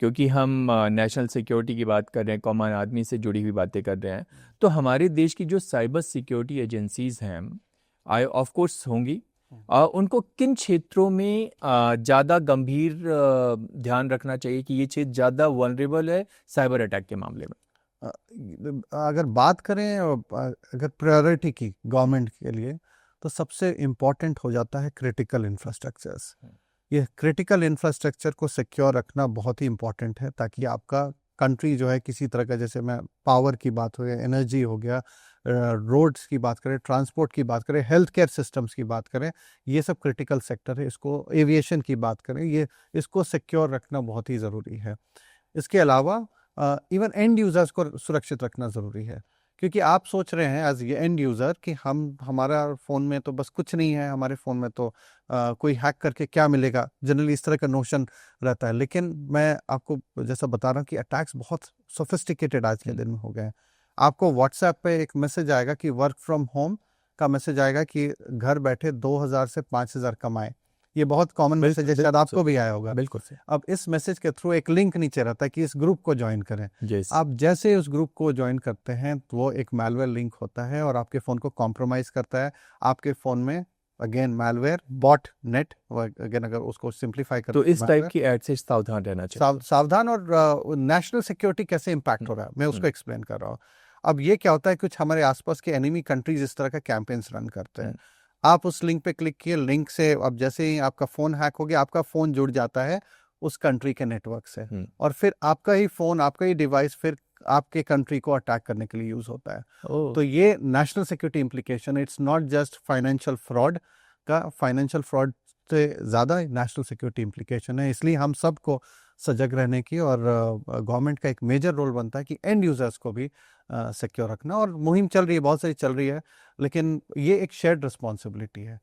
क्योंकि हम national security की बात कर रहे हैं, कॉमन आदमी से जुड़ी हुई बातें कर रहे हैं, तो हमारे देश की जो साइबर सिक्योरिटी एजेंसीज हैं, आई ऑफ कोर्स होंगी, उनको किन क्षेत्रों में ज़्यादा गंभीर ध्यान रखना चाहिए कि ये क्षेत्र ज़्यादा वनरेबल है साइबर अटैक के मामले में? अगर बात करें अगर प्रायोरिटी की गवर्नमेंट के लिए, तो सबसे इम्पोर्टेंट हो जाता है क्रिटिकल इंफ्रास्ट्रक्चर्स। ये क्रिटिकल इंफ्रास्ट्रक्चर को सिक्योर रखना बहुत ही इम्पोर्टेंट है, ताकि आपका कंट्री जो है किसी तरह का, जैसे मैं पावर की बात हो गया, एनर्जी हो गया, रोड्स की बात करें, ट्रांसपोर्ट की बात करें, हेल्थ केयर सिस्टम्स की बात करें, ये सब क्रिटिकल सेक्टर है। इसको एविएशन की बात करें, ये इसको सिक्योर रखना बहुत ही ज़रूरी है। इसके अलावा इवन एंड यूज़र्स को सुरक्षित रखना ज़रूरी है, क्योंकि आप सोच रहे हैं एज एंड यूज़र कि हमारा फ़ोन में तो बस कुछ नहीं है, हमारे फ़ोन में तो कोई हैक करके क्या मिलेगा, जनरली इस तरह का नोशन रहता है। लेकिन मैं आपको जैसा बता रहा हूँ कि अटैक्स बहुत सोफिस्टिकेटेड आज के दिन में हो गए हैं। आपको व्हाट्सएप पे एक मैसेज आएगा कि वर्क फ्रॉम होम का मैसेज आएगा कि घर बैठे 2,000 से 5,000 कमाएं। ये बहुत कॉमन मैसेज है, शायद आपको भी आया होगा। बिल्कुल से। अब इस मैसेज के थ्रू एक लिंक नीचे रहता है कि इस ग्रुप को ज्वाइन करें। Yes. आप जैसे उस ग्रुप को ज्वाइन करते हैं तो वो एक मैलवेयर लिंक होता है और आपके फ़ोन को कॉम्प्रोमाइज़ करता है। आपके फ़ोन में again malware, botnet, again अगर उसको सिंप्लीफाई तो करते इस टाइप की ऐड से सावधान रहना चाहिए। सावधान। और नेशनल सिक्योरिटी कैसे इम्पैक्ट हो रहा है, मैं उसको एक्सप्लेन कर रहा हूँ। अब ये क्या होता है, कुछ हमारे आसपास के एनिमी कंट्रीज इस तरह का कैंपेन्स रन करते हैं। आप उस लिंक पे क्लिक किए, लिंक से अब जैसे ही आपका फ़ोन हैक हो गया, आपका फ़ोन जुड़ जाता है उस कंट्री के नेटवर्क से, और फिर आपका ही फ़ोन, आपका ही डिवाइस फिर आपके कंट्री को अटैक करने के लिए यूज़ होता है। तो ये national security implication, it's not just financial fraud financial fraud से ज़्यादा नेशनल सिक्योरिटी इम्प्लीकेशन है। इसलिए हम सबको सजग रहने की, और गवर्नमेंट का एक मेजर रोल बनता है कि एंड यूज़र्स को भी सिक्योर रखना। और मुहिम चल रही है, बहुत सारी चल रही है, लेकिन ये एक शेयर्ड रिस्पॉन्सिबिलिटी है।